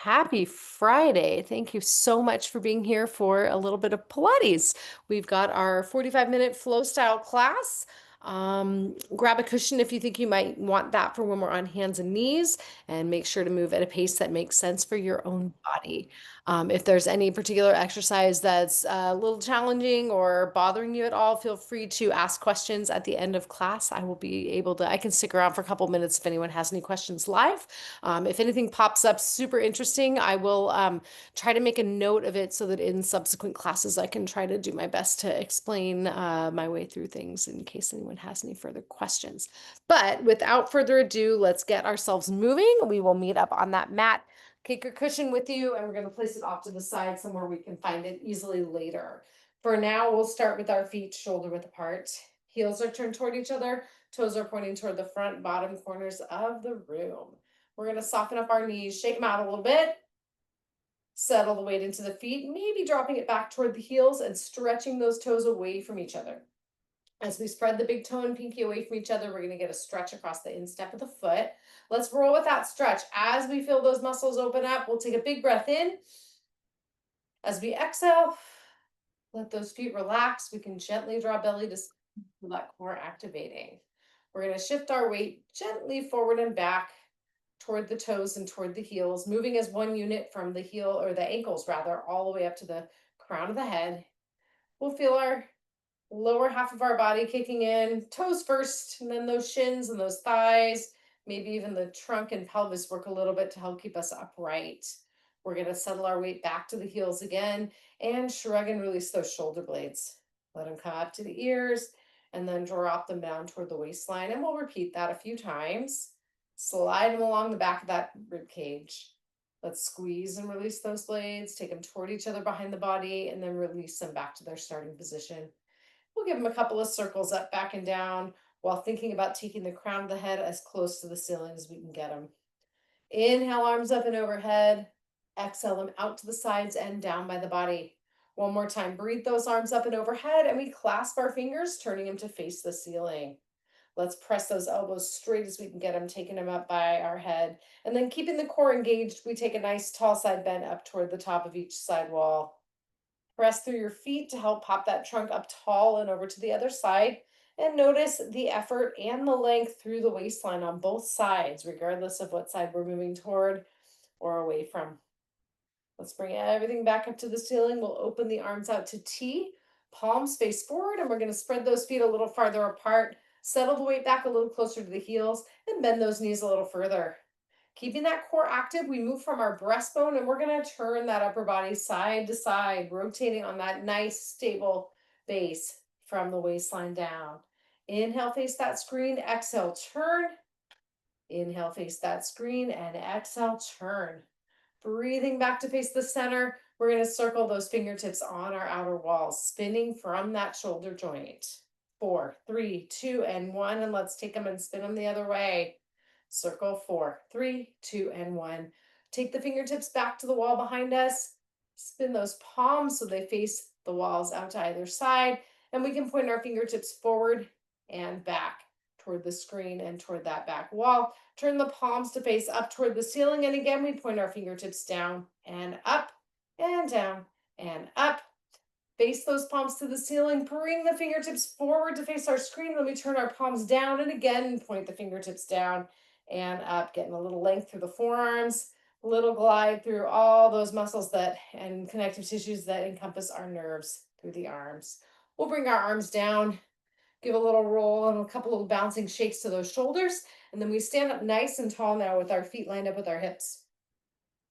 Happy Friday. Thank you so much for being here for a little bit of Pilates. We've got our 45-minute flow style class. Grab a cushion if you think you might want that for when we're on hands and knees, and make sure to move at a pace that makes sense for your own body. If there's any particular exercise that's a little challenging or bothering you at all, feel free to ask questions at the end of class. I can stick around for a couple minutes if anyone has any questions live. If anything pops up super interesting, I will try to make a note of it so that in subsequent classes I can try to do my best to explain my way through things in case anyone has any further questions. But without further ado, let's get ourselves moving. We will meet up on that mat. Take your cushion with you, and we're going to place it off to the side somewhere we can find it easily later. For now, we'll start with our feet shoulder width apart. Heels are turned toward each other. Toes are pointing toward the front bottom corners of the room. We're going to soften up our knees, shake them out a little bit, settle the weight into the feet, maybe dropping it back toward the heels and stretching those toes away from each other. As we spread the big toe and pinky away from each other, we're going to get a stretch across the instep of the foot. Let's roll with that stretch. As we feel those muscles open up, we'll take a big breath in. As we exhale, let those feet relax. We can gently draw belly to that core activating. We're going to shift our weight gently forward and back toward the toes and toward the heels, moving as one unit from the heel or the ankles rather, all the way up to the crown of the head. We'll feel our lower half of our body kicking in, toes first, and then those shins and those thighs, maybe even the trunk and pelvis work a little bit to help keep us upright. We're going to settle our weight back to the heels again and shrug and release those shoulder blades. Let them come up to the ears and then drop them down toward the waistline. And we'll repeat that a few times. Slide them along the back of that rib cage. Let's squeeze and release those blades, take them toward each other behind the body, and then release them back to their starting position. We'll give them a couple of circles up, back, and down while thinking about taking the crown of the head as close to the ceiling as we can get them. Inhale, arms up and overhead. Exhale them out to the sides and down by the body. One more time, breathe those arms up and overhead, and we clasp our fingers, turning them to face the ceiling. Let's press those elbows straight as we can get them, taking them up by our head. And then keeping the core engaged, we take a nice tall side bend up toward the top of each side wall. Press through your feet to help pop that trunk up tall and over to the other side. And notice the effort and the length through the waistline on both sides, regardless of what side we're moving toward or away from. Let's bring everything back up to the ceiling. We'll open the arms out to T, palms face forward, and we're going to spread those feet a little farther apart, settle the weight back a little closer to the heels, and bend those knees a little further. Keeping that core active, we move from our breastbone and we're going to turn that upper body side to side, rotating on that nice stable base from the waistline down. Inhale, face that screen, exhale, turn. Inhale, face that screen, and exhale, turn. Breathing back to face the center, we're going to circle those fingertips on our outer walls, spinning from that shoulder joint. 4, 3, 2, and 1. And let's take them and spin them the other way. Circle 4, 3, 2, and 1. Take the fingertips back to the wall behind us. Spin those palms so they face the walls out to either side. And we can point our fingertips forward and back toward the screen and toward that back wall. Turn the palms to face up toward the ceiling. And again, we point our fingertips down and up and down and up. Face those palms to the ceiling. Bring the fingertips forward to face our screen. Then we turn our palms down and again point the fingertips down and up, getting a little length through the forearms, a little glide through all those muscles that and connective tissues that encompass our nerves through the arms. We'll bring our arms down, give a little roll and a couple little bouncing shakes to those shoulders. And then we stand up nice and tall now with our feet lined up with our hips.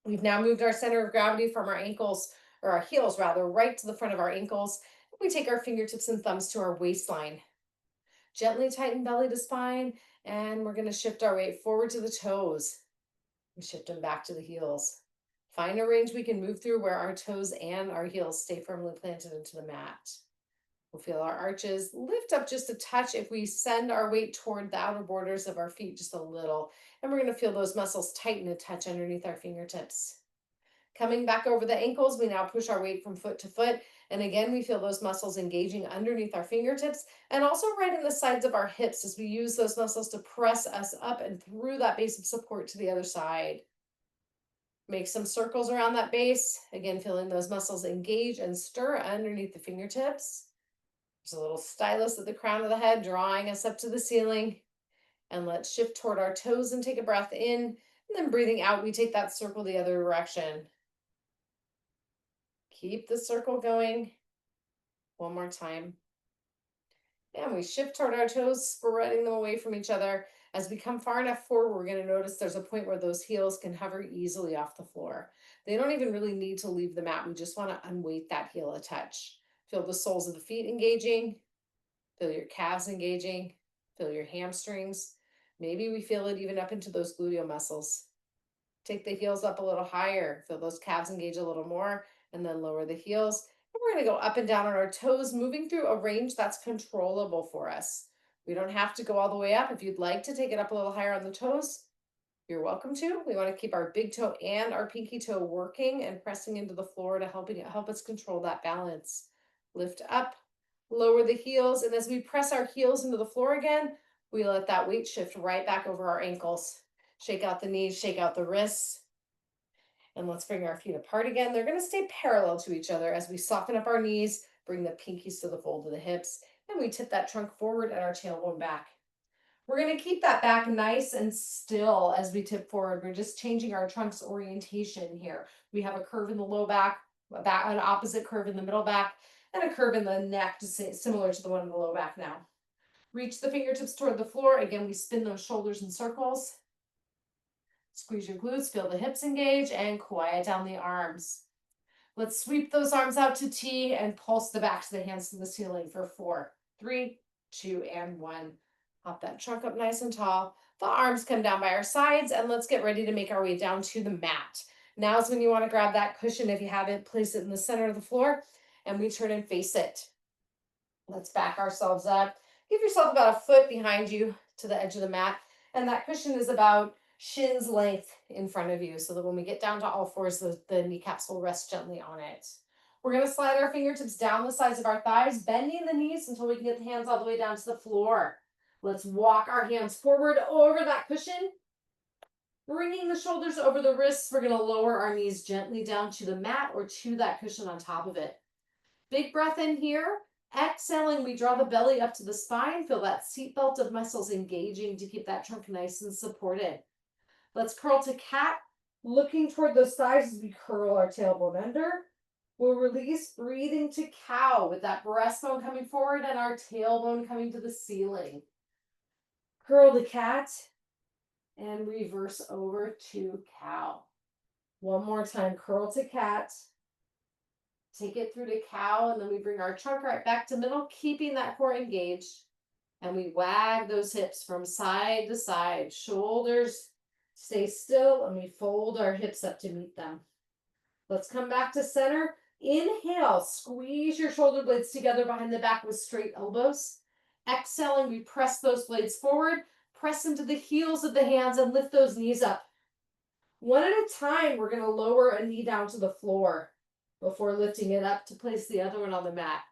We've now moved our center of gravity from our ankles, or our heels rather, right to the front of our ankles. We take our fingertips and thumbs to our waistline. Gently tighten belly to spine, and we're going to shift our weight forward to the toes and shift them back to the heels. Find a range we can move through where our toes and our heels stay firmly planted into the mat. We'll feel our arches lift up just a touch if we send our weight toward the outer borders of our feet just a little. And we're going to feel those muscles tighten a touch underneath our fingertips. Coming back over the ankles, we now push our weight from foot to foot. And again, we feel those muscles engaging underneath our fingertips and also right in the sides of our hips as we use those muscles to press us up and through that base of support to the other side. Make some circles around that base. Again, feeling those muscles engage and stir underneath the fingertips. There's a little stylus at the crown of the head, drawing us up to the ceiling. And let's shift toward our toes and take a breath in. And then breathing out, we take that circle the other direction. Keep the circle going. One more time. And we shift toward our toes, spreading them away from each other. As we come far enough forward, we're going to notice there's a point where those heels can hover easily off the floor. They don't even really need to leave the mat. We just want to unweight that heel a touch. Feel the soles of the feet engaging. Feel your calves engaging. Feel your hamstrings. Maybe we feel it even up into those gluteal muscles. Take the heels up a little higher. Feel those calves engage a little more, and then lower the heels. And we're going to go up and down on our toes, moving through a range that's controllable for us. We don't have to go all the way up. If you'd like to take it up a little higher on the toes, you're welcome to. We want to keep our big toe and our pinky toe working and pressing into the floor to help us control that balance. Lift up, lower the heels, and as we press our heels into the floor again, we let that weight shift right back over our ankles. Shake out the knees, shake out the wrists. And let's bring our feet apart again. They're going to stay parallel to each other as we soften up our knees, bring the pinkies to the fold of the hips, and we tip that trunk forward and our tailbone back. We're going to keep that back nice and still as we tip forward. We're just changing our trunk's orientation here. We have a curve in the low back, an opposite curve in the middle back, and a curve in the neck, similar to the one in the low back now. Reach the fingertips toward the floor. Again, we spin those shoulders in circles. Squeeze your glutes, feel the hips engage, and quiet down the arms. Let's sweep those arms out to T and pulse the backs of the hands to the ceiling for 4, 3, 2, and 1. Pop that trunk up nice and tall. The arms come down by our sides, and let's get ready to make our way down to the mat. Now is when you want to grab that cushion. If you have it, place it in the center of the floor, and we turn and face it. Let's back ourselves up. Give yourself about a foot behind you to the edge of the mat, and that cushion is about shin's length in front of you so that when we get down to all fours, the kneecaps will rest gently on it. We're going to slide our fingertips down the sides of our thighs, bending the knees until we can get the hands all the way down to the floor. Let's walk our hands forward over that cushion, bringing the shoulders over the wrists. We're going to lower our knees gently down to the mat or to that cushion on top of it. Big breath in here. Exhaling, we draw the belly up to the spine. Feel that seatbelt of muscles engaging to keep that trunk nice and supported. Let's curl to cat, looking toward those thighs as we curl our tailbone under. We'll release, breathing to cow with that breastbone coming forward and our tailbone coming to the ceiling. Curl to cat and reverse over to cow. One more time, curl to cat. Take it through to cow, and then we bring our trunk right back to middle, keeping that core engaged. And we wag those hips from side to side. Shoulders stay still, and we fold our hips up to meet them. Let's come back to center. Inhale, squeeze your shoulder blades together behind the back with straight elbows. Exhaling, we press those blades forward, press into the heels of the hands, and lift those knees up. One at a time, we're going to lower a knee down to the floor before lifting it up to place the other one on the mat.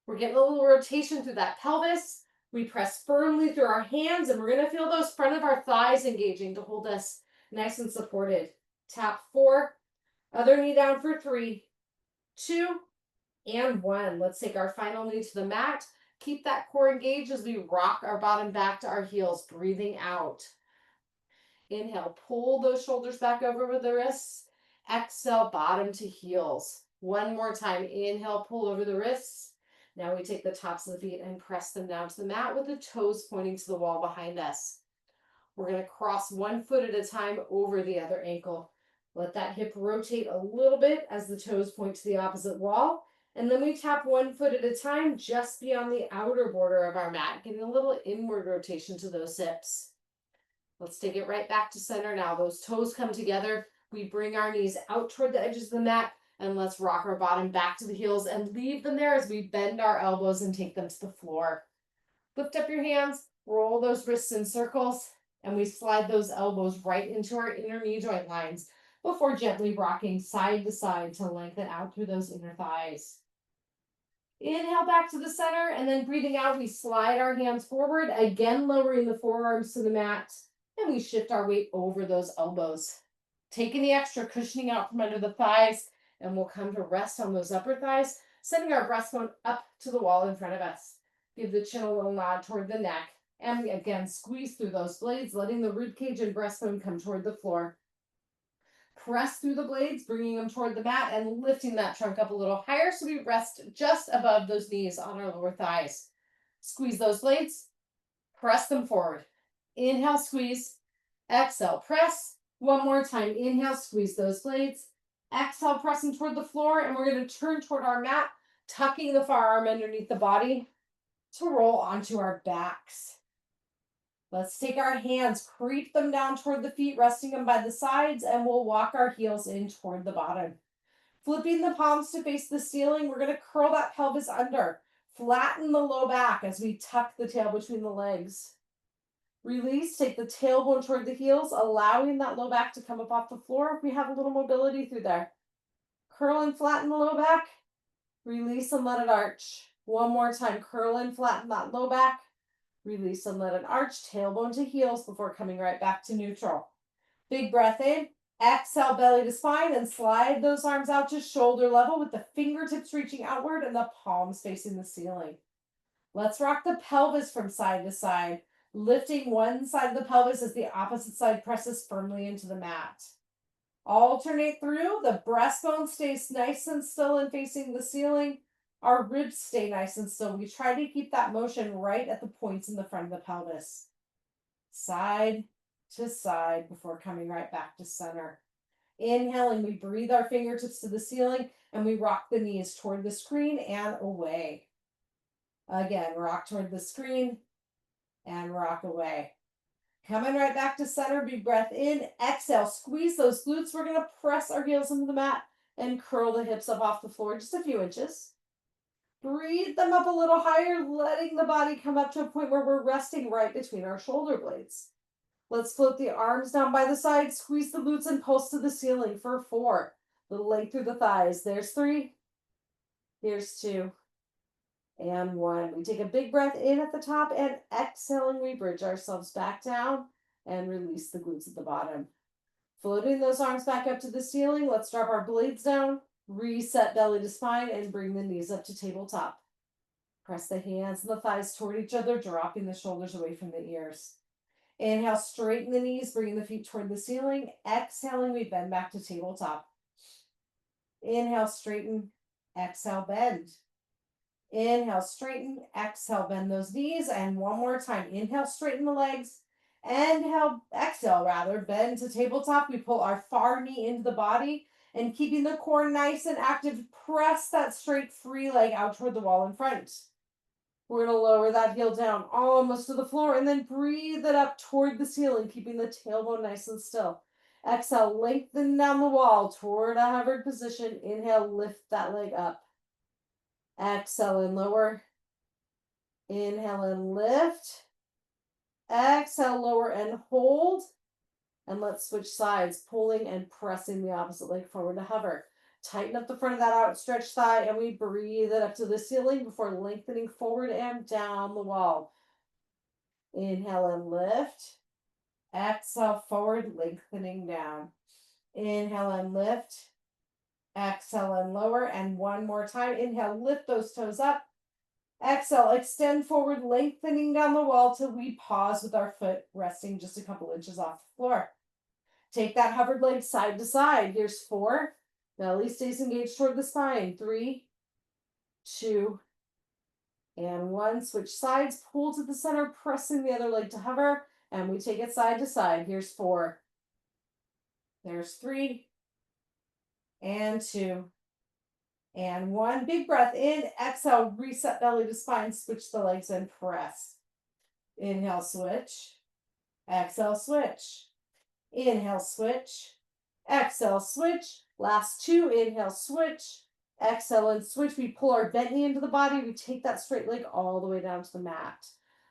We're getting a little rotation through that pelvis. We press firmly through our hands, and we're going to feel those front of our thighs engaging to hold us nice and supported. Tap 4, other knee down for 3, 2, and 1. Let's take our final knee to the mat. Keep that core engaged as we rock our bottom back to our heels, breathing out. Inhale, pull those shoulders back over with the wrists. Exhale, bottom to heels. One more time. Inhale, pull over the wrists. Now we take the tops of the feet and press them down to the mat with the toes pointing to the wall behind us. We're going to cross one foot at a time over the other ankle. Let that hip rotate a little bit as the toes point to the opposite wall. And then we tap one foot at a time just beyond the outer border of our mat, getting a little inward rotation to those hips. Let's take it right back to center now. Those toes come together. We bring our knees out toward the edges of the mat, and let's rock our bottom back to the heels and leave them there as we bend our elbows and take them to the floor. Lift up your hands, roll those wrists in circles, and we slide those elbows right into our inner knee joint lines before gently rocking side to side to lengthen out through those inner thighs. Inhale back to the center, and then breathing out, we slide our hands forward, again lowering the forearms to the mat, and we shift our weight over those elbows. Taking the extra cushioning out from under the thighs, and we'll come to rest on those upper thighs, sending our breastbone up to the wall in front of us. Give the chin a little nod toward the neck. And again, squeeze through those blades, letting the rib cage and breastbone come toward the floor. Press through the blades, bringing them toward the mat and lifting that trunk up a little higher so we rest just above those knees on our lower thighs. Squeeze those blades, press them forward. Inhale, squeeze. Exhale, press. One more time. Inhale, squeeze those blades. Exhale, pressing toward the floor. And we're going to turn toward our mat, tucking the forearm underneath the body to roll onto our backs. Let's take our hands, creep them down toward the feet, resting them by the sides, and we'll walk our heels in toward the bottom. Flipping the palms to face the ceiling, we're going to curl that pelvis under. Flatten the low back as we tuck the tail between the legs. Release, take the tailbone toward the heels, allowing that low back to come up off the floor if we have a little mobility through there. Curl and flatten the low back. Release and let it arch. One more time, curl and flatten that low back. Release and let it arch, tailbone to heels before coming right back to neutral. Big breath in. Exhale, belly to spine, and slide those arms out to shoulder level with the fingertips reaching outward and the palms facing the ceiling. Let's rock the pelvis from side to side, lifting one side of the pelvis as the opposite side presses firmly into the mat. Alternate through. The breastbone stays nice and still and facing the ceiling. Our ribs stay nice and still. We try to keep that motion right at the points in the front of the pelvis. Side to side before coming right back to center. Inhaling, we breathe our fingertips to the ceiling and we rock the knees toward the screen and away. Again, rock toward the screen and rock away. Coming right back to center, big breath in. Exhale, squeeze those glutes. We're going to press our heels into the mat and curl the hips up off the floor just a few inches. Breathe them up a little higher, letting the body come up to a point where we're resting right between our shoulder blades. Let's float the arms down by the side, squeeze the glutes and pulse to the ceiling for 4. Little length through the thighs. There's 3. Here's 2. And 1. We take a big breath in at the top and exhaling, we bridge ourselves back down and release the glutes at the bottom. Floating those arms back up to the ceiling. Let's drop our blades down, reset belly to spine, and bring the knees up to tabletop. Press the hands and the thighs toward each other, dropping the shoulders away from the ears. Inhale, straighten the knees, bringing the feet toward the ceiling. Exhaling, we bend back to tabletop. Inhale, straighten. Exhale, bend. Inhale, straighten. Exhale, bend those knees. And one more time. Inhale, straighten the legs. Exhale, bend to tabletop. We pull our far knee into the body and keeping the core nice and active, press that straight free leg out toward the wall in front. We're going to lower that heel down almost to the floor and then breathe it up toward the ceiling, keeping the tailbone nice and still. Exhale, lengthen down the wall toward a hovered position. Inhale, lift that leg up. Exhale and lower. Inhale and lift. Exhale, lower and hold. And let's switch sides, pulling and pressing the opposite leg forward to hover. Tighten up the front of that outstretched thigh and we breathe it up to the ceiling before lengthening forward and down the wall. Inhale and lift. Exhale, forward, lengthening down. Inhale and lift. Exhale and lower. And one more time. Inhale, lift those toes up. Exhale, extend forward, lengthening down the wall till we pause with our foot resting just a couple inches off the floor. Take that hovered leg side to side. Here's 4. Belly stays engaged toward the spine. 3, 2, and 1. Switch sides, pull to the center, pressing the other leg to hover, and we take it side to side. Here's 4. There's 3, and 2, and 1. Big breath in. Exhale, reset belly to spine, switch the legs and press. Inhale, switch. Exhale, switch. Inhale, switch. Exhale, switch. Last 2. Inhale, switch. Exhale and switch. We pull our bent knee into the body. We take that straight leg all the way down to the mat.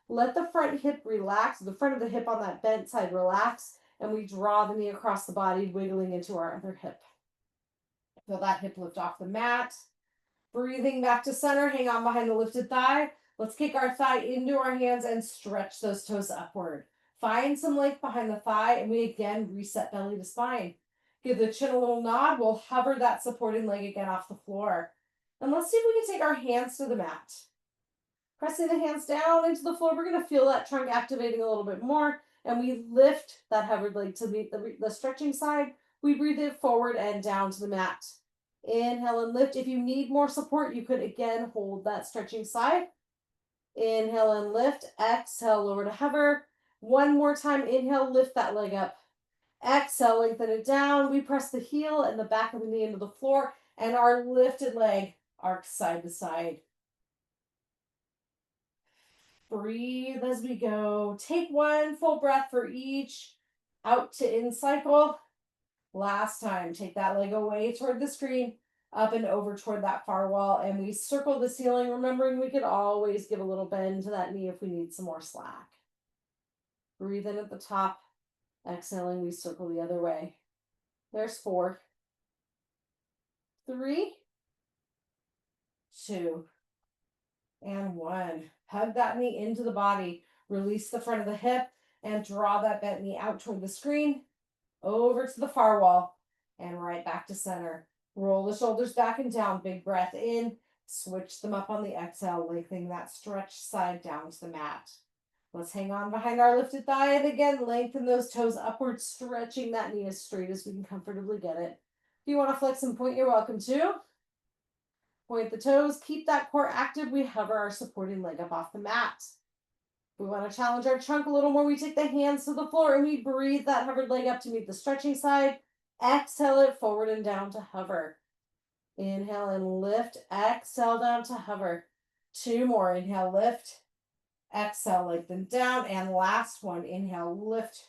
Let the front hip relax. The front of the hip on that bent side relax. And we draw the knee across the body, wiggling into our other hip. Feel that hip lift off the mat. Breathing back to center. Hang on behind the lifted thigh. Let's kick our thigh into our hands and stretch those toes upward. Find some length behind the thigh. And we again reset belly to spine. Give the chin a little nod. We'll hover that supporting leg again off the floor. And let's see if we can take our hands to the mat. Pressing the hands down into the floor, we're going to feel that trunk activating a little bit more. And we lift that hovered leg to meet the stretching side. We breathe it forward and down to the mat. Inhale and lift. If you need more support, you could again hold that stretching side. Inhale and lift. Exhale, lower to hover. One more time. Inhale, lift that leg up. Exhale, lengthen it down. We press the heel and the back of the knee into the floor, and our lifted leg arcs side to side. Breathe as we go. Take one full breath for each. Out to in cycle. Last time, take that leg away toward the screen, up and over toward that far wall, and we circle the ceiling, remembering we could always give a little bend to that knee if we need some more slack. Breathe in at the top. Exhaling, we circle the other way. There's 4, 3, 2, and 1. Hug that knee into the body. Release the front of the hip and draw that bent knee out toward the screen, over to the far wall, and right back to center. Roll the shoulders back and down. Big breath in. Switch them up on the exhale, lengthening that stretch side down to the mat. Let's hang on behind our lifted thigh, and again, lengthen those toes upward, stretching that knee as straight as we can comfortably get it. If you want to flex and point, you're welcome to. Point the toes, keep that core active. We hover our supporting leg up off the mat. If we want to challenge our trunk a little more, we take the hands to the floor and we breathe that hovered leg up to meet the stretching side. Exhale it forward and down to hover. Inhale and lift. Exhale down to hover. 2 more. Inhale, lift. Exhale, lengthen down. And last one. Inhale, lift.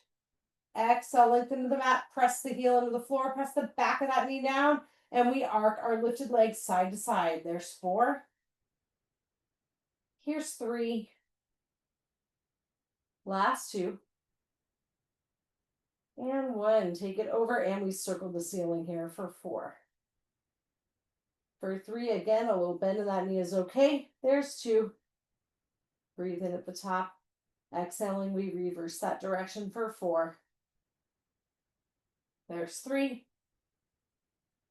Exhale, lengthen to the mat. Press the heel into the floor. Press the back of that knee down. And we arc our lifted legs side to side. There's 4. Here's 3. Last 2. And 1. Take it over, and we circle the ceiling here for 4. For 3, again, a little bend in that knee is okay. There's 2. Breathe in at the top. Exhaling, we reverse that direction for 4. There's 3.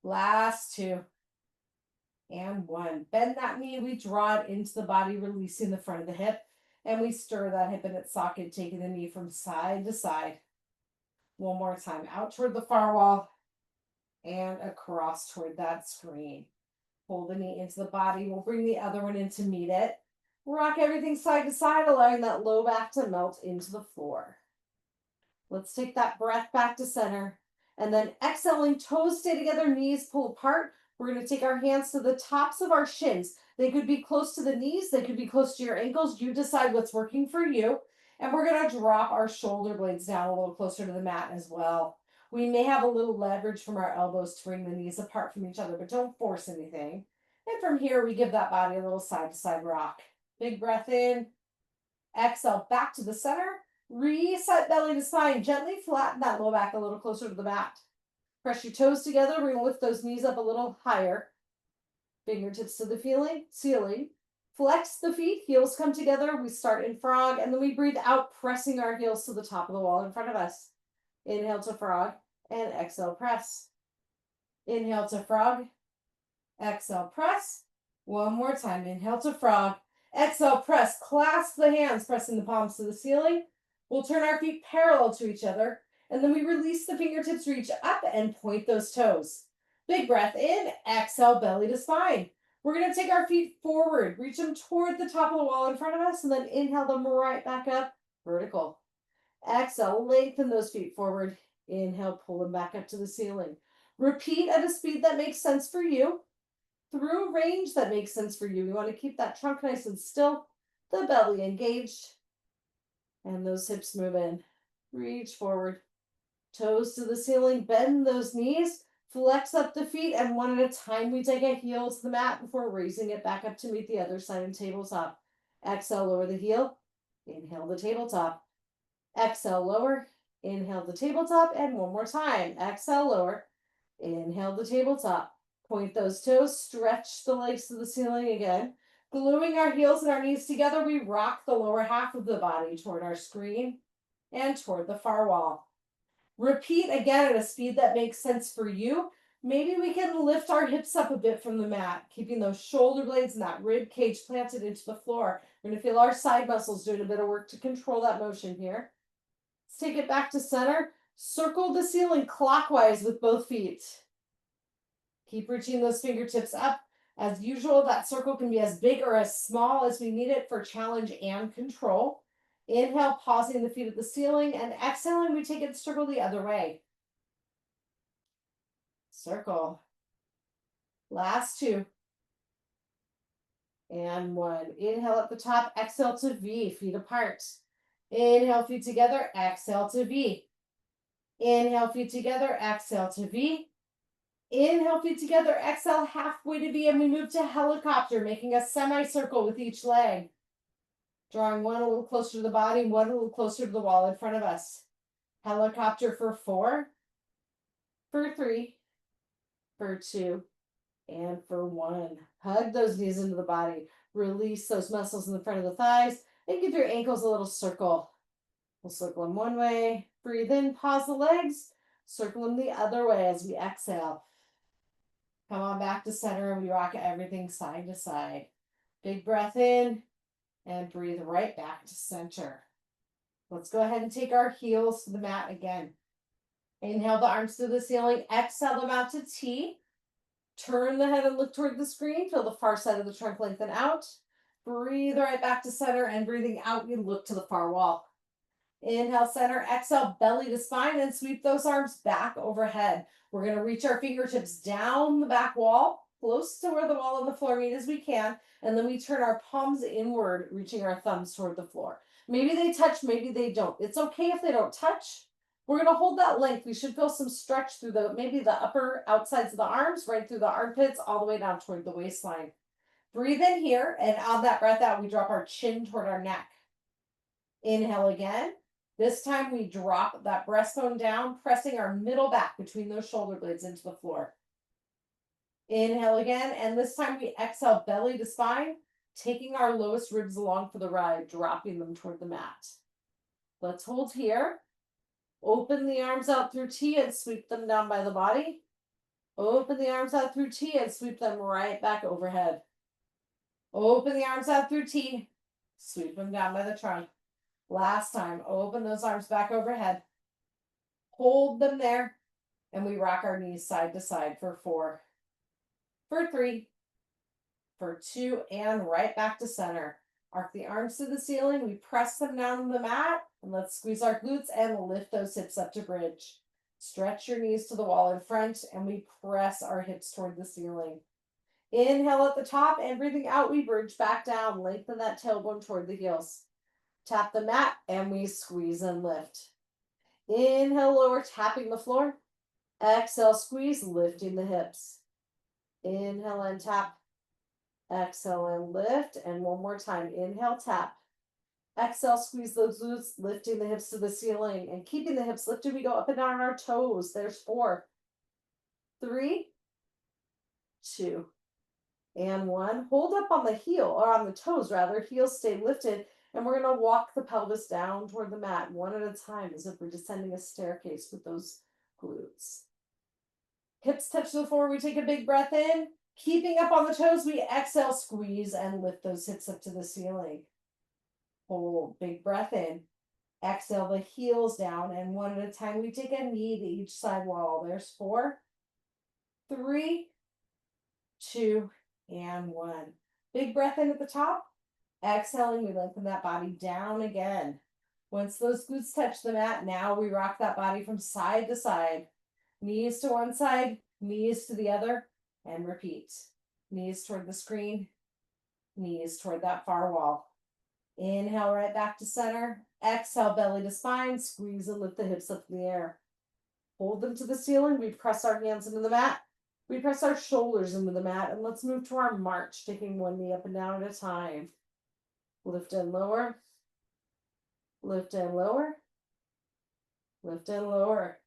Last 2. And 1. Bend that knee. We draw it into the body, releasing the front of the hip. And we stir that hip in its socket, taking the knee from side to side. One more time. Out toward the far wall and across toward that screen. Pull the knee into the body. We'll bring the other one in to meet it. Rock everything side to side, allowing that low back to melt into the floor. Let's take that breath back to center. And then exhaling, toes stay together, knees pull apart. We're going to take our hands to the tops of our shins. They could be close to the knees. They could be close to your ankles. You decide what's working for you. And we're going to drop our shoulder blades down a little closer to the mat as well. We may have a little leverage from our elbows to bring the knees apart from each other, but don't force anything. And from here, we give that body a little side-to-side rock. Big breath in. Exhale, back to the center. Reset belly to spine. Gently flatten that low back a little closer to the mat. Press your toes together. We're going to lift those knees up a little higher. Fingertips to the ceiling. Flex the feet. Heels come together. We start in frog, and then we breathe out, pressing our heels to the top of the wall in front of us. Inhale to frog, and exhale, press. Inhale to frog. Exhale, press. One more time. Inhale to frog. Exhale, press. Clasp the hands, pressing the palms to the ceiling. We'll turn our feet parallel to each other, and then we release the fingertips, reach up, and point those toes. Big breath in. Exhale, belly to spine. We're going to take our feet forward, reach them toward the top of the wall in front of us, and then inhale them right back up, vertical. Exhale, lengthen those feet forward. Inhale, pull them back up to the ceiling. Repeat at a speed that makes sense for you, through range that makes sense for you. We want to keep that trunk nice and still, the belly engaged, and those hips move in. Reach forward, toes to the ceiling, bend those knees, flex up the feet, and one at a time we take a heel to the mat before raising it back up to meet the other side and tabletop. Exhale, lower the heel. Inhale the tabletop. Exhale, lower. Inhale the tabletop, and one more time. Exhale, lower. Inhale the tabletop. Point those toes, stretch the legs to the ceiling again. Gluing our heels and our knees together, we rock the lower half of the body toward our screen and toward the far wall. Repeat again at a speed that makes sense for you. Maybe we can lift our hips up a bit from the mat, keeping those shoulder blades and that rib cage planted into the floor. We're going to feel our side muscles doing a bit of work to control that motion here. Let's take it back to center. Circle the ceiling clockwise with both feet. Keep reaching those fingertips up. As usual, that circle can be as big or as small as we need it for challenge and control. Inhale, pausing the feet at the ceiling, and exhaling, we take it circle the other way. Circle. Last two. And one. Inhale at the top, exhale to V, feet apart. Inhale, feet together, exhale to V. Inhale, feet together, exhale to V. Inhale, feet together, exhale halfway to V, and we move to helicopter, making a semicircle with each leg. Drawing one a little closer to the body, one a little closer to the wall in front of us. Helicopter for 4, for 3, for 2, and for 1. Hug those knees into the body. Release those muscles in the front of the thighs, and give your ankles a little circle. We'll circle them one way. Breathe in, pause the legs. Circle them the other way as we exhale. Come on back to center, and we rock everything side to side. Big breath in, and breathe right back to center. Let's go ahead and take our heels to the mat again. Inhale the arms to the ceiling. Exhale them out to T. Turn the head and look toward the screen. Feel the far side of the trunk lengthen out. Breathe right back to center, and breathing out, we look to the far wall. Inhale, center. Exhale, belly to spine, and sweep those arms back overhead. We're going to reach our fingertips down the back wall, close to where the wall and the floor meet as we can, and then we turn our palms inward, reaching our thumbs toward the floor. Maybe they touch, maybe they don't. It's okay if they don't touch. We're going to hold that length. We should feel some stretch through maybe the upper outsides of the arms, right through the armpits, all the way down toward the waistline. Breathe in here, and on that breath out, we drop our chin toward our neck. Inhale again. This time we drop that breastbone down, pressing our middle back between those shoulder blades into the floor. Inhale again, and this time we exhale belly to spine, taking our lowest ribs along for the ride, dropping them toward the mat. Let's hold here. Open the arms out through T and sweep them down by the body. Open the arms out through T and sweep them right back overhead. Open the arms out through T, sweep them down by the trunk. Last time, open those arms back overhead. Hold them there, and we rock our knees side to side for 4, for 3, for 2, and right back to center. Arc the arms to the ceiling. We press them down on the mat, and let's squeeze our glutes and lift those hips up to bridge. Stretch your knees to the wall in front, and we press our hips toward the ceiling. Inhale at the top, and breathing out, we bridge back down. Lengthen that tailbone toward the heels. Tap the mat, and we squeeze and lift. Inhale, lower, tapping the floor. Exhale, squeeze, lifting the hips. Inhale and tap. Exhale and lift. And one more time. Inhale, tap. Exhale, squeeze those glutes, lifting the hips to the ceiling. And keeping the hips lifted, we go up and down on our toes. There's 4, 3, 2, and 1. Hold up on the heel, or on the toes rather. Heels stay lifted. And we're going to walk the pelvis down toward the mat one at a time, as if we're descending a staircase with those glutes. Hips touch the floor. We take a big breath in. Keeping up on the toes, we exhale, squeeze, and lift those hips up to the ceiling. Hold, big breath in. Exhale the heels down, and one at a time, we take a knee to each side wall. There's 4, 3, 2, and 1. Big breath in at the top. Exhaling, we lengthen that body down again. Once those glutes touch the mat, now we rock that body from side to side. Knees to one side, knees to the other, and repeat. Knees toward the screen, knees toward that far wall. Inhale right back to center. Exhale, belly to spine. Squeeze and lift the hips up in the air. Hold them to the ceiling. We press our hands into the mat. We press our shoulders into the mat. And let's move to our march, taking one knee up and down at a time. Lift and lower, lift and lower, lift and lower.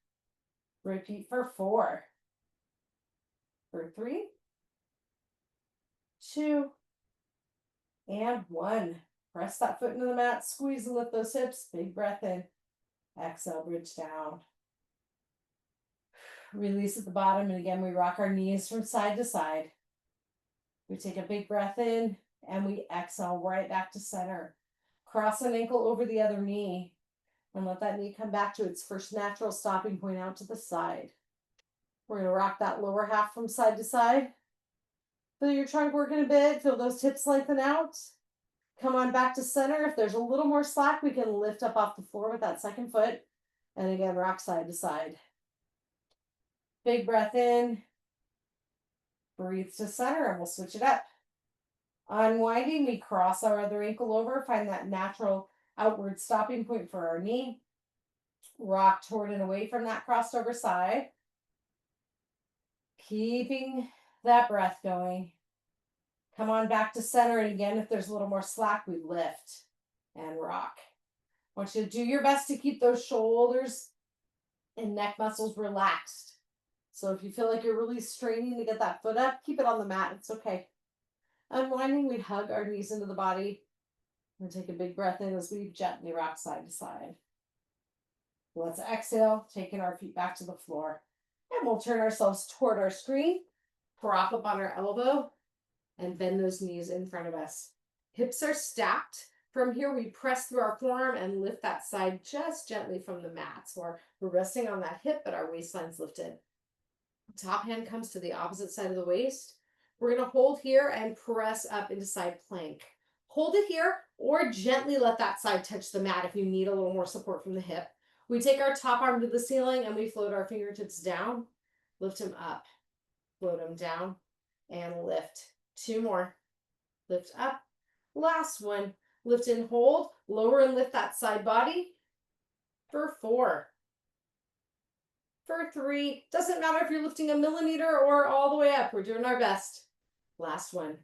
Repeat for 4, for 3, 2, and 1. Press that foot into the mat, squeeze and lift those hips. Big breath in. Exhale, bridge down. Release at the bottom, and again, we rock our knees from side to side. We take a big breath in, and we exhale right back to center. Cross an ankle over the other knee, and let that knee come back to its first natural stopping point out to the side. We're going to rock that lower half from side to side. Feel your trunk working a bit. Feel those hips lengthen out. Come on back to center. If there's a little more slack, we can lift up off the floor with that second foot. And again, rock side to side. Big breath in. Breathe to center, and we'll switch it up. Unwinding, we cross our other ankle over. Find that natural outward stopping point for our knee. Rock toward and away from that crossed over side. Keeping that breath going. Come on back to center, and again, if there's a little more slack, we lift and rock. I want you to do your best to keep those shoulders and neck muscles relaxed. So if you feel like you're really straining to get that foot up, keep it on the mat. It's okay. Unwinding, we hug our knees into the body and take a big breath in as we gently rock side to side. Let's exhale, taking our feet back to the floor. And we'll turn ourselves toward our screen, prop up on our elbow, and bend those knees in front of us. Hips are stacked. From here, we press through our forearm and lift that side just gently from the mat. So we're resting on that hip, but our waistline's lifted. Top hand comes to the opposite side of the waist. We're going to hold here and press up into side plank. Hold it here or gently let that side touch the mat if you need a little more support from the hip. We take our top arm to the ceiling and we float our fingertips down. Lift them up. Float them down and lift. 2 more. Lift up. Last one. Lift and hold. Lower and lift that side body. For 4. For 3. Doesn't matter if you're lifting a millimeter or all the way up. We're doing our best. Last one.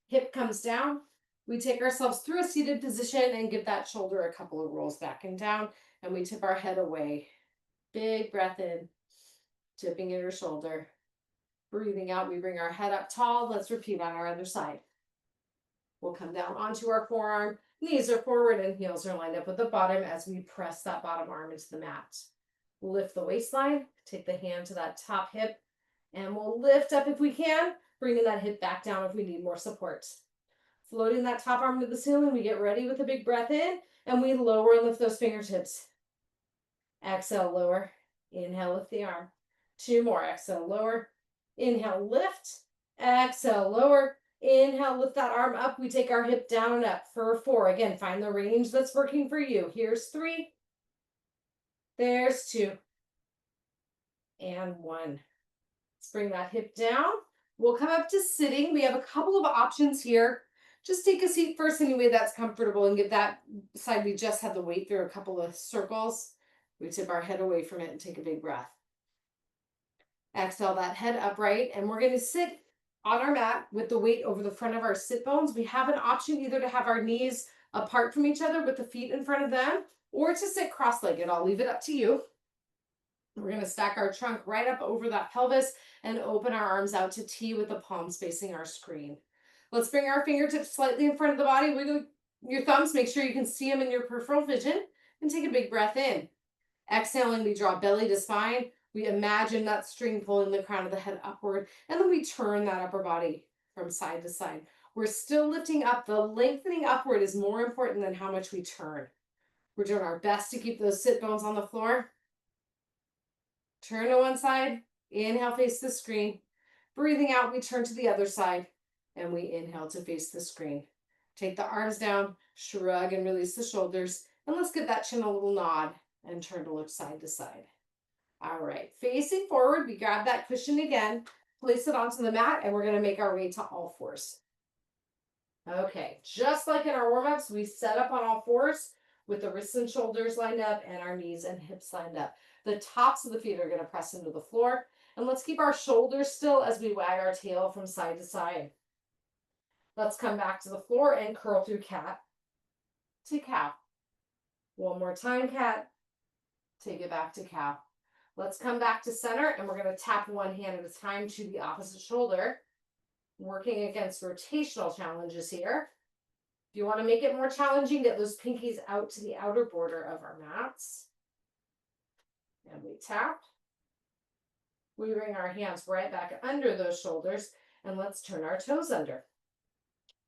Hip comes down. We take ourselves through a seated position and give that shoulder a couple of rolls back and down. And we tip our head away. Big breath in. Tipping your shoulder. Breathing out, we bring our head up tall. Let's repeat on our other side. We'll come down onto our forearm. Knees are forward and heels are lined up with the bottom as we press that bottom arm into the mat. Lift the waistline. Take the hand to that top hip. And we'll lift up if we can, bringing that hip back down if we need more support. Floating that top arm to the ceiling, we get ready with a big breath in, and we lower and lift those fingertips. Exhale, lower. Inhale, lift the arm. 2 more. Exhale, lower. Inhale, lift. Exhale, lower. Inhale, lift that arm up. We take our hip down and up for 4. Again, find the range that's working for you. Here's 3. There's 2. And 1. Let's bring that hip down. We'll come up to sitting. We have a couple of options here. Just take a seat first anyway that's comfortable and get that side we just had the weight through a couple of circles. We tip our head away from it and take a big breath. Exhale that head upright, and we're going to sit on our mat with the weight over the front of our sit bones. We have an option either to have our knees apart from each other with the feet in front of them, or to sit cross-legged. I'll leave it up to you. We're going to stack our trunk right up over that pelvis and open our arms out to T with the palms facing our screen. Let's bring our fingertips slightly in front of the body. Wiggle your thumbs, make sure you can see them in your peripheral vision, and take a big breath in. Exhaling, we draw belly to spine. We imagine that string pulling the crown of the head upward, and then we turn that upper body from side to side. We're still lifting up. The lengthening upward is more important than how much we turn. We're doing our best to keep those sit bones on the floor. Turn to one side. Inhale, face the screen. Breathing out, we turn to the other side, and we inhale to face the screen. Take the arms down, shrug and release the shoulders, and let's give that chin a little nod and turn to look side to side. All right, facing forward, we grab that cushion again, place it onto the mat, and we're going to make our way to all fours. Okay, just like in our warm-ups, we set up on all fours with the wrists and shoulders lined up and our knees and hips lined up. The tops of the feet are going to press into the floor, and let's keep our shoulders still as we wag our tail from side to side. Let's come back to the floor and curl through cat to cow. One more time, cat. Take it back to cow. Let's come back to center, and we're going to tap one hand at a time to the opposite shoulder, working against rotational challenges here. If you want to make it more challenging, get those pinkies out to the outer border of our mats. And we tap. We bring our hands right back under those shoulders, and let's turn our toes under.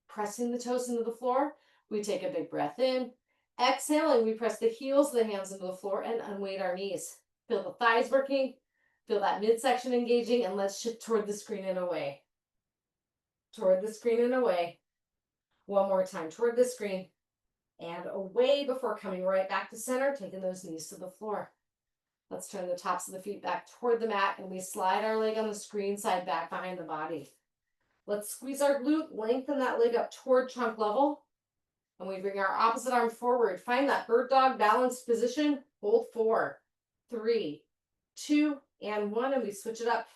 Pressing the toes into the floor, we take a big breath in. Exhaling, we press the heels of the hands into the floor and unweight our knees. Feel the thighs working, feel that midsection engaging, and let's shift toward the screen and away. Toward the screen and away. One more time, toward the screen and away before coming right back to center, taking those knees to the floor. Let's turn the tops of the feet back toward the mat, and we slide our leg on the screen side back behind the body. Let's squeeze our glute, lengthen that leg up toward trunk level, and we bring our opposite arm forward. Find that bird dog balanced position. Hold 4, 3, 2, and 1, and we switch it up.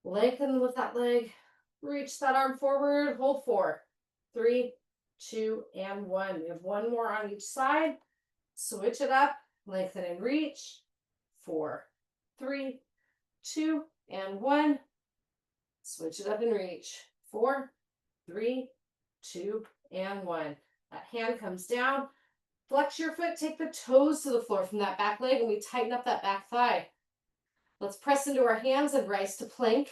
Lengthen and lift that leg. Reach that arm forward. Hold 4, 3, 2, and 1. We have one more on each side. Switch it up. Lengthen and reach. 4, 3, 2, and 1. Switch it up and reach. 4, 3, 2, and 1. That hand comes down. Flex your foot. Take the toes to the floor from that back leg, and we tighten up that back thigh. Let's press into our hands and rise to plank.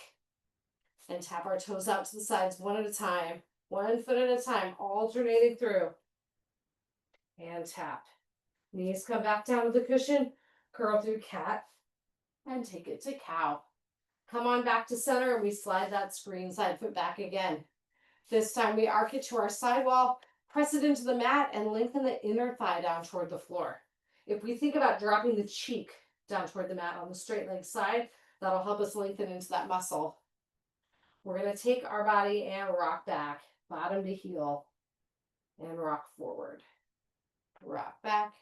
And tap our toes out to the sides one at a time. One foot at a time, alternating through. And tap. Knees come back down to the cushion. Curl through cat. And take it to cow. Come on back to center, and we slide that screen side foot back again. This time we arc it to our side wall, press it into the mat, and lengthen the inner thigh down toward the floor. If we think about dropping the cheek down toward the mat on the straight leg side, that'll help us lengthen into that muscle. We're going to take our body and rock back, bottom to heel, and rock forward. Rock back,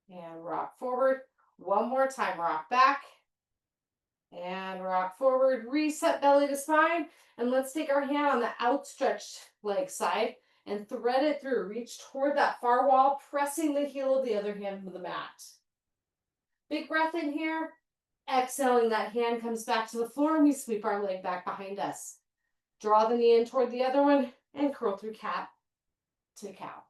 and rock forward. One more time, rock back, and rock forward. Reset belly to spine, and let's take our hand on the outstretched leg side and thread it through. Reach toward that far wall, pressing the heel of the other hand into the mat. Big breath in here. Exhaling, that hand comes back to the floor, and we sweep our leg back behind us. Draw the knee in toward the other one and curl through cat to cow.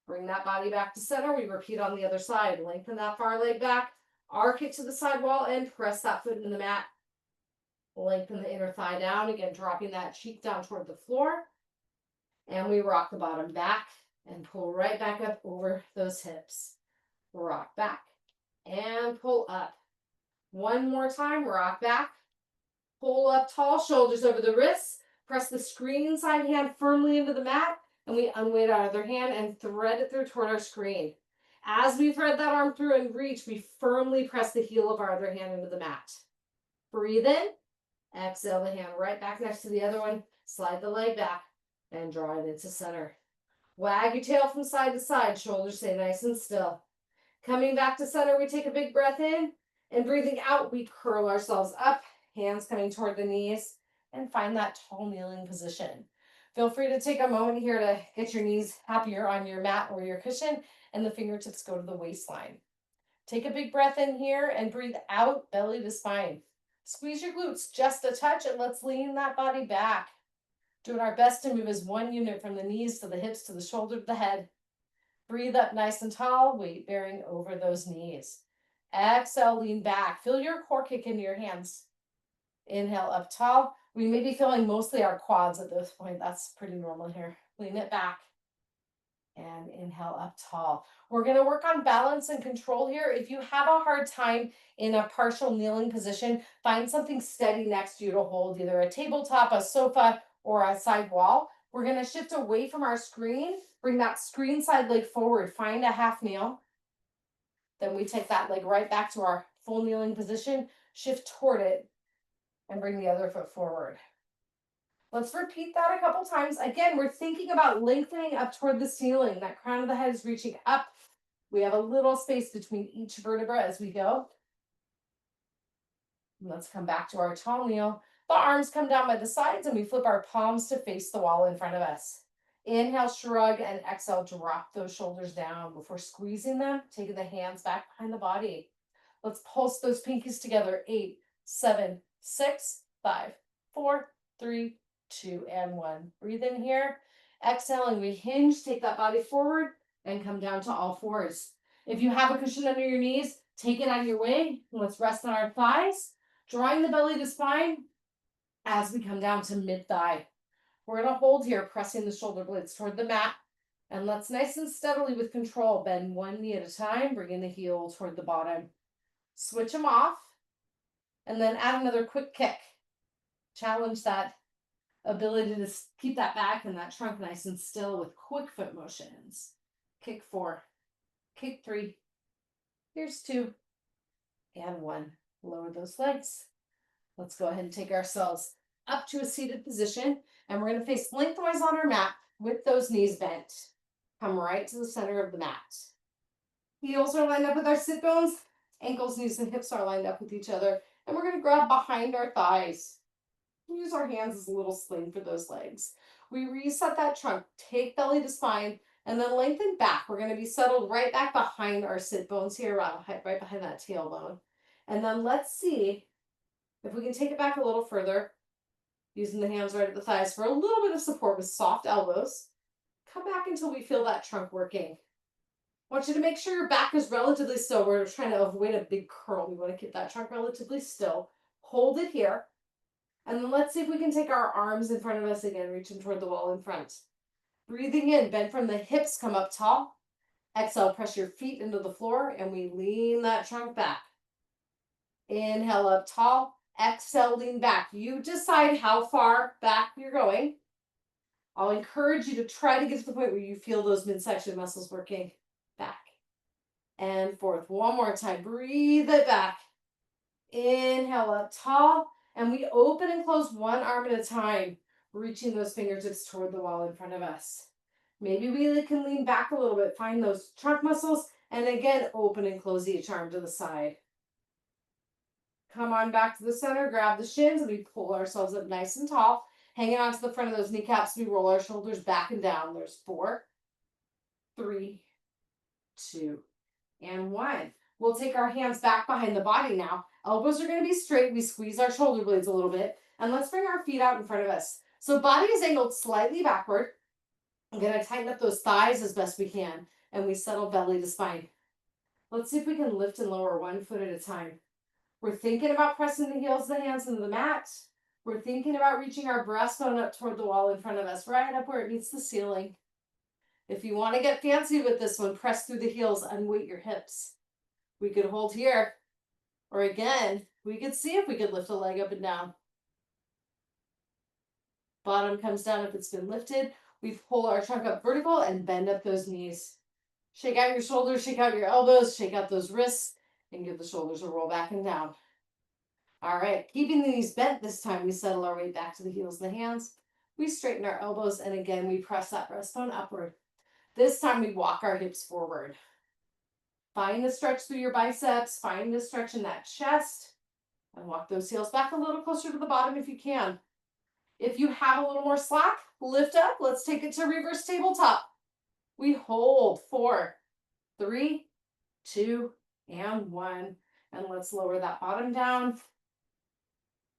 Bring that body back to center. We repeat on the other side. Lengthen that far leg back, arc it to the side wall, and press that foot into the mat. Lengthen the inner thigh down, again dropping that cheek down toward the floor. And we rock the bottom back and pull right back up over those hips. Rock back and pull up. One more time, rock back, pull up tall, shoulders over the wrists, press the screen side hand firmly into the mat, and we unweight our other hand and thread it through toward our screen. As we thread that arm through and reach, we firmly press the heel of our other hand into the mat. Breathe in, exhale the hand right back next to the other one, slide the leg back, and draw it into center. Wag your tail from side to side, shoulders stay nice and still. Coming back to center, we take a big breath in. And breathing out, we curl ourselves up, hands coming toward the knees, and find that tall kneeling position. Feel free to take a moment here to get your knees happier on your mat or your cushion, and the fingertips go to the waistline. Take a big breath in here and breathe out, belly to spine. Squeeze your glutes just a touch, and let's lean that body back. Doing our best to move as one unit from the knees to the hips to the shoulder to the head. Breathe up nice and tall, weight bearing over those knees. Exhale, lean back. Feel your core kick into your hands. Inhale, up tall. We may be feeling mostly our quads at this point. That's pretty normal here. Lean it back. And inhale, up tall. We're going to work on balance and control here. If you have a hard time in a partial kneeling position, find something steady next to you to hold, either a tabletop, a sofa, or a side wall. We're going to shift away from our screen. Bring that screen side leg forward. Find a half kneel. Then we take that leg right back to our full kneeling position, shift toward it, and bring the other foot forward. Let's repeat that a couple times. Again, we're thinking about lengthening up toward the ceiling. That crown of the head is reaching up. We have a little space between each vertebra as we go. And let's come back to our tall kneel. The arms come down by the sides, and we flip our palms to face the wall in front of us. Inhale, shrug, and exhale, drop those shoulders down before squeezing them, taking the hands back behind the body. Let's pulse those pinkies together. 8, 7, 6, 5, 4, 3, 2, and 1. Breathe in here. Exhaling, we hinge, take that body forward, and come down to all fours. If you have a cushion under your knees, Take it out of your way. Let's rest on our thighs, drawing the belly to spine as we come down to mid-thigh. We're going to hold here, pressing the shoulder blades toward the mat. And let's nice and steadily with control bend one knee at a time, bringing the heel toward the bottom. Switch them off, and then add another quick kick. Challenge that ability to keep that back and that trunk nice and still with quick foot motions. Kick 4, kick 3, here's 2, and 1. Lower those legs. Let's go ahead and take ourselves up to a seated position, and we're going to face lengthwise on our mat with those knees bent. Come right to the center of the mat. Heels are lined up with our sit bones, ankles, knees, and hips are lined up with each other, and we're going to grab behind our thighs. Use our hands as a little sling for those legs. We reset that trunk, take belly to spine, and then lengthen back. We're going to be settled right back behind our sit bones here, right behind that tailbone. And then let's see if we can take it back a little further, using the hands right at the thighs for a little bit of support with soft elbows. Come back until we feel that trunk working. I want you to make sure your back is relatively still. We're trying to avoid a big curl. We want to keep that trunk relatively still. Hold it here. And then let's see if we can take our arms in front of us again, reaching toward the wall in front. Breathing in, bend from the hips, come up tall. Exhale, press your feet into the floor, and we lean that trunk back. Inhale up tall. Exhale, lean back. You decide how far back you're going. I'll encourage you to try to get to the point where you feel those midsection muscles working. Back and forth. One more time. Breathe it back. Inhale up tall. And we open and close one arm at a time, reaching those fingertips toward the wall in front of us. Maybe we can lean back a little bit, find those trunk muscles, and again, open and close each arm to the side. Come on back to the center, grab the shins, and we pull ourselves up nice and tall. Hanging onto the front of those kneecaps, we roll our shoulders back and down. There's 4, 3, 2, and 1. We'll take our hands back behind the body now. Elbows are going to be straight. We squeeze our shoulder blades a little bit. And let's bring our feet out in front of us. So body is angled slightly backward. I'm going to tighten up those thighs as best we can. And we settle belly to spine. Let's see if we can lift and lower one foot at a time. We're thinking about pressing the heels of the hands into the mat. We're thinking about reaching our breastbone up toward the wall in front of us, right up where it meets the ceiling. If you want to get fancy with this one, press through the heels, unweight your hips. We could hold here, or again, we could see if we could lift a leg up and down. Bottom comes down if it's been lifted. We pull our trunk up vertical and bend up those knees. Shake out your shoulders, shake out your elbows, shake out those wrists, and give the shoulders a roll back and down. All right, keeping the knees bent this time, we settle our weight back to the heels of the hands. We straighten our elbows, and again, we press that breastbone upward. This time, we walk our hips forward. Find the stretch through your biceps, find the stretch in that chest, and walk those heels back a little closer to the bottom if you can. If you have a little more slack, lift up. Let's take it to reverse tabletop. We hold 4, 3, 2, and 1. And let's lower that bottom down.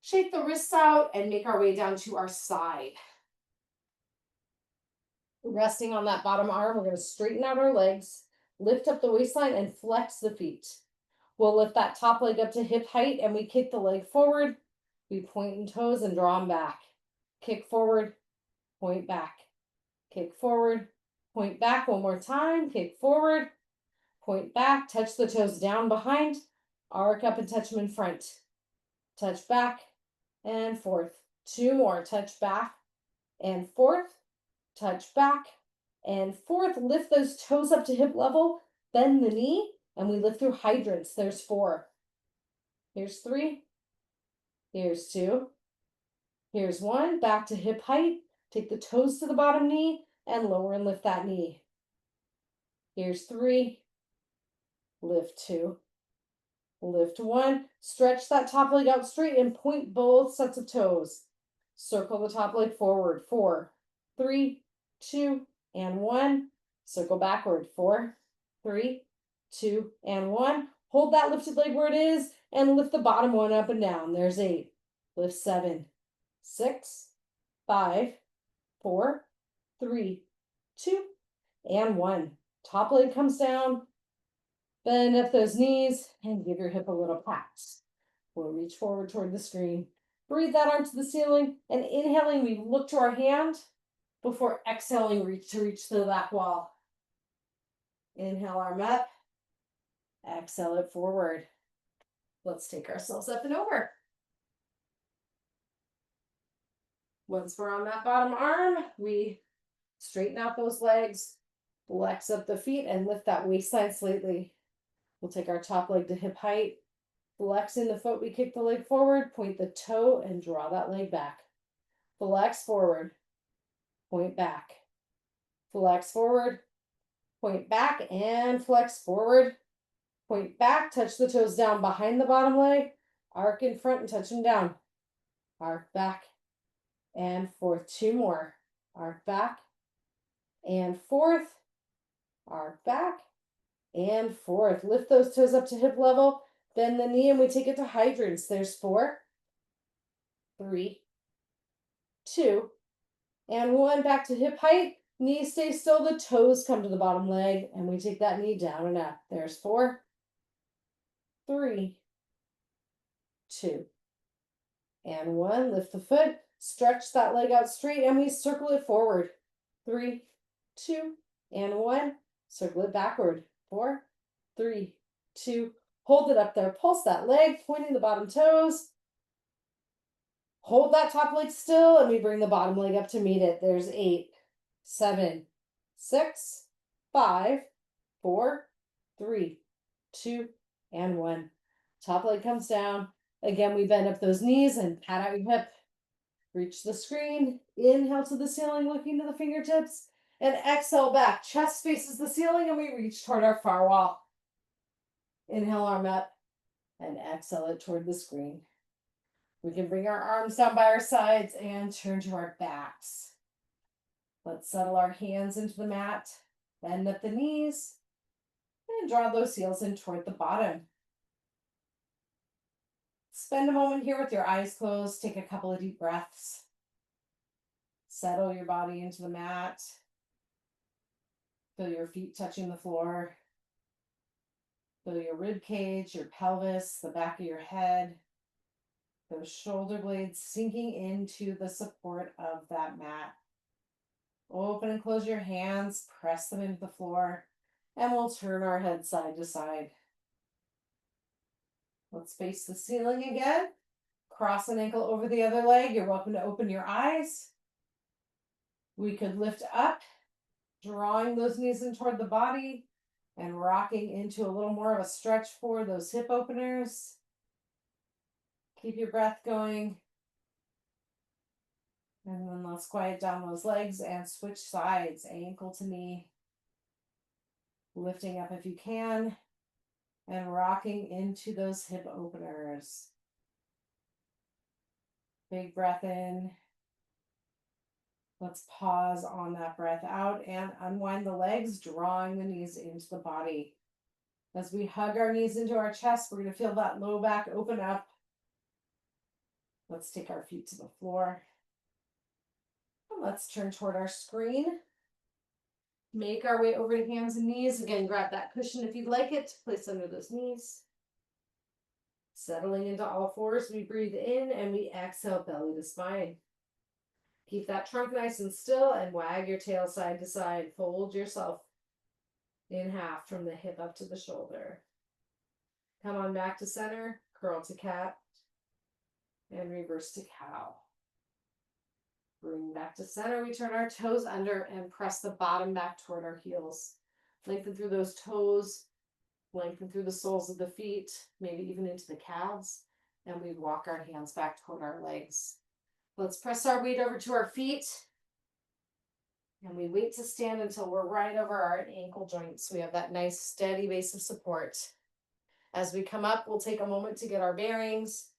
Shake the wrists out and make our way down to our side. Resting on that bottom arm, we're going to straighten out our legs, lift up the waistline, and flex the feet. We'll lift that top leg up to hip height, and we kick the leg forward. We point in toes and draw them back. Kick forward, point back. Kick forward, point back. One more time. Kick forward, point back. Touch the toes down behind. Arc up and touch them in front. Touch back and forth. 2 more. Touch back and forth. Touch back and forth. Lift those toes up to hip level. Bend the knee, and we lift through hydrants. There's 4. Here's 3. Here's 2. Here's 1. Back to hip height. Take the toes to the bottom knee and lower and lift that knee. Here's 3. Lift 2. Lift 1. Stretch that top leg out straight and point both sets of toes. Circle the top leg forward. 4, 3, 2, and 1. Circle backward. 4, 3, 2, and 1. Hold that lifted leg where it is and lift the bottom one up and down. There's 8. Lift 7, 6, 5, 4, 3, 2, and 1. Top leg comes down. Bend up those knees and give your hip a little pat. We'll reach forward toward the screen. Breathe that arm to the ceiling, and inhaling, we look to our hand before exhaling, reach to the back wall. Inhale, arm up. Exhale it forward. Let's take ourselves up and over. Once we're on that bottom arm, we straighten out those legs, flex up the feet, and lift that waistline slightly. We'll take our top leg to hip height. Flex in the foot, we kick the leg forward, point the toe, and draw that leg back. Flex forward, point back. Flex forward, point back, and flex forward. Point back, touch the toes down behind the bottom leg, arc in front and touch them down. Arc back and forth. Two more. Arc back and forth. Arc back and forth. Lift those toes up to hip level. Bend the knee and we take it to hydrants. There's 4, 3, 2, and 1. Back to hip height. Knee stay still. The toes come to the bottom leg and we take that knee down and up. There's 4, 3, 2, and 1. Lift the foot. Stretch that leg out straight and we circle it forward. 3, 2, and 1. Circle it backward. 4, 3, 2. Hold it up there. Pulse that leg, pointing the bottom toes. Hold that top leg still, and we bring the bottom leg up to meet it. There's 8, 7, 6, 5, 4, 3, 2, and 1. Top leg comes down. Again, we bend up those knees and pat out your hip. Reach the screen. Inhale to the ceiling, looking to the fingertips. And exhale back. Chest faces the ceiling, and we reach toward our far wall. Inhale, arm up, and exhale it toward the screen. We can bring our arms down by our sides and turn to our backs. Let's settle our hands into the mat, bend up the knees, and draw those heels in toward the bottom. Spend a moment here with your eyes closed. Take a couple of deep breaths. Settle your body into the mat. Feel your feet touching the floor. Feel your rib cage, your pelvis, the back of your head. Those shoulder blades sinking into the support of that mat. Open and close your hands, press them into the floor, and we'll turn our head side to side. Let's face the ceiling again. Cross an ankle over the other leg. You're welcome to open your eyes. We could lift up, drawing those knees in toward the body and rocking into a little more of a stretch for those hip openers. Keep your breath going. And then let's quiet down those legs and switch sides, ankle to knee. Lifting up if you can and rocking into those hip openers. Big breath in. Let's pause on that breath out and unwind the legs, drawing the knees into the body. As we hug our knees into our chest, we're going to feel that low back open up. Let's take our feet to the floor. And let's turn toward our screen. Make our way over to hands and knees. Again, grab that cushion if you'd like it. Place under those knees. Settling into all fours, we breathe in and we exhale, belly to spine. Keep that trunk nice and still and wag your tail side to side. Fold yourself in half from the hip up to the shoulder. Come on back to center, curl to cat, and reverse to cow. Bring back to center. We turn our toes under and press the bottom back toward our heels. Lengthen through those toes, lengthen through the soles of the feet, maybe even into the calves, and we walk our hands back toward our legs. Let's press our weight over to our feet, and we wait to stand until we're right over our ankle joints. We have that nice steady base of support. As we come up, we'll take a moment to get our bearings,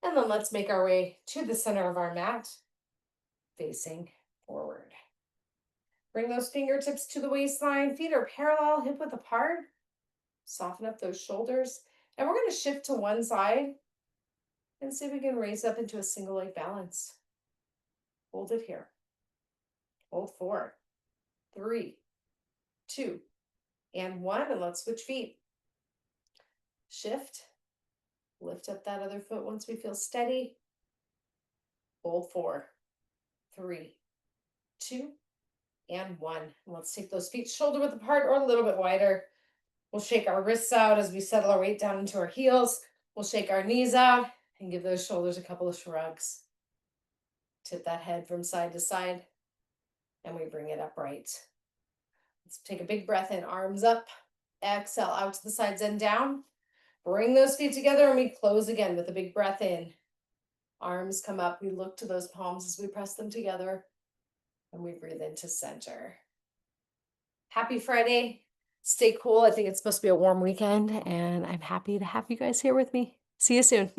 and then let's make our way to the center of our mat, facing forward. Bring those fingertips to the waistline. Feet are parallel, hip width apart. Soften up those shoulders. And we're going to shift to one side and see if we can raise up into a single leg balance. Hold it here. Hold 4, 3, 2, and 1. And let's switch feet. Shift. Lift up that other foot once we feel steady. Hold 4, 3, 2, and 1. Let's take those feet shoulder width apart or a little bit wider. We'll shake our wrists out as we settle our weight down into our heels. We'll shake our knees out and give those shoulders a couple of shrugs. Tip that head from side to side, and we bring it upright. Let's take a big breath in, arms up. Exhale out to the sides and down. Bring those feet together and we close again with a big breath in. Arms come up, we look to those palms as we press them together, and we breathe into center. Happy Friday. Stay cool. I think it's supposed to be a warm weekend, and I'm happy to have you guys here with me. See you soon.